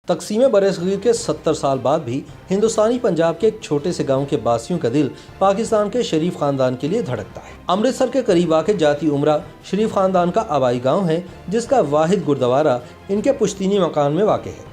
तकसीम बरसगीर के 70 साल बाद भी हिंदुस्तानी पंजाब के एक छोटे से गांव के बासियों का दिल पाकिस्तान के शरीफ खानदान के लिए धड़कता है। अमृतसर के करीब वाक़ जाती उमरा शरीफ खानदान का आबाई गांव है, जिसका वाहिद गुरुद्वारा इनके पुश्तैनी मकान में वाक़ है।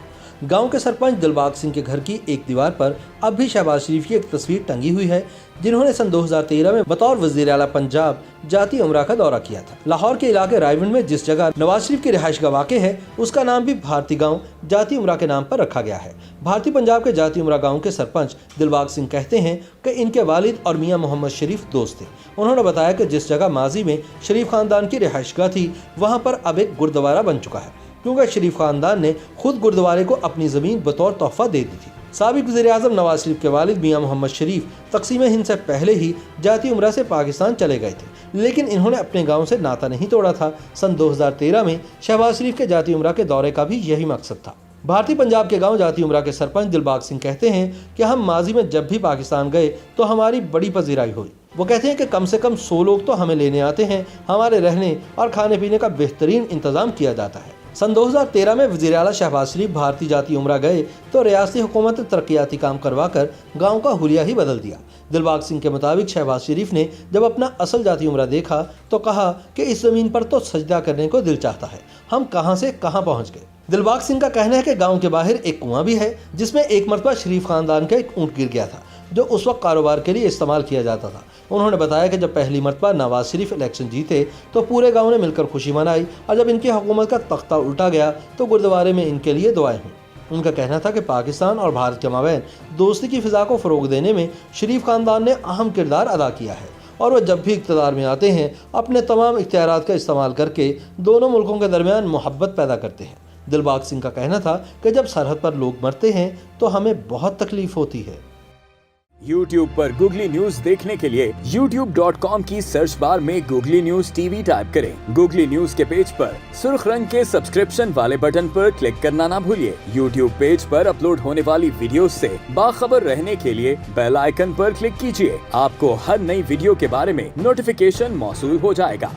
गांव के सरपंच दिलबाग सिंह के घर की एक दीवार पर अब भी शहबाज शरीफ की एक तस्वीर टंगी हुई है, जिन्होंने सन 2013 में बतौर वज़ीर आला पंजाब जाती उमरा का दौरा किया था। लाहौर के इलाके रायविंड में जिस जगह नवाज शरीफ की रिहाइश का वाक़ है, उसका नाम भी भारती गांव जाती उमरा के नाम पर रखा गया है। भारती पंजाब के जाती उमरा गांव के सरपंच दिलबाग सिंह कहते हैं कि इनके वालिद और मियां मोहम्मद शरीफ दोस्त थे। उन्होंने बताया कि जिस जगह माजी में शरीफ खानदान की रिहाइशगाह थी, वहाँ पर अब एक गुरुद्वारा बन चुका है, क्योंकि शरीफ खानदान ने खुद गुरुद्वारे को अपनी ज़मीन बतौर तोहफा दे दी थी। साबिक वज़ीर-ए-आज़म नवाज शरीफ के वालिद मियां मोहम्मद शरीफ तक़सीम हिंद से पहले ही जाती उमरा से पाकिस्तान चले गए थे, लेकिन इन्होंने अपने गांव से नाता नहीं तोड़ा था। सन 2013 में शहबाज शरीफ के जाती उमरा के दौरे का भी यही मकसद था। भारतीय पंजाब के गांव जाती उमरा के सरपंच दिलबाग सिंह कहते हैं कि हम माजी में जब भी पाकिस्तान गए तो हमारी बड़ी पजीराई हुई। वो कहते हैं कि कम से कम 100 लोग तो हमें लेने आते हैं, हमारे रहने और खाने पीने का बेहतरीन इंतजाम किया जाता है। सन 2013 में वज़ीर आला शहबाज शरीफ भारतीय जाती उमरा गए तो रियासती हुकूमत ने तरक्याती काम करवा कर गाँव का हुलिया ही बदल दिया। दिलबाग सिंह के मुताबिक शहबाज शरीफ ने जब अपना असल जाती उमरा देखा तो कहा कि इस ज़मीन पर तो सजदा करने को दिल चाहता है, हम कहां से कहां पहुंच गए। दिलबाग सिंह का कहना है कि गांव के बाहर एक कुआं भी है, जिसमें एक मरतबा शरीफ खानदान का एक ऊँट गिर गया था, जो उस वक्त कारोबार के लिए इस्तेमाल किया जाता था। उन्होंने बताया कि जब पहली मरतबा नवाज शरीफ इलेक्शन जीते तो पूरे गांव ने मिलकर खुशी मनाई, और जब इनकी हुकूमत का तख्ता उल्टा गया तो गुरुद्वारे में इनके लिए दुआएं हुई। उनका कहना था कि पाकिस्तान और भारत के माबैन दोस्ती की फ़िज़ा को फ़रोग़ देने में शरीफ खानदान ने अहम किरदार अदा किया है, और वह जब भी इक़्तिदार में आते हैं अपने तमाम इख्तियारात का इस्तेमाल करके दोनों मुल्कों के दरमियान मोहब्बत पैदा करते हैं। दिलबाग सिंह का कहना था कि जब सरहद पर लोग मरते हैं तो हमें बहुत तकलीफ होती है। YouTube पर गूगली न्यूज देखने के लिए youtube.com की सर्च बार में गूगली न्यूज टीवी टाइप करें। गूगली न्यूज के पेज पर सुर्ख रंग के सब्सक्रिप्शन वाले बटन पर क्लिक करना ना भूलिए। YouTube पेज पर अपलोड होने वाली वीडियोस से बाखबर रहने के लिए बेल आइकन पर क्लिक कीजिए। आपको हर नई वीडियो के बारे में नोटिफिकेशन मौसूल हो जाएगा।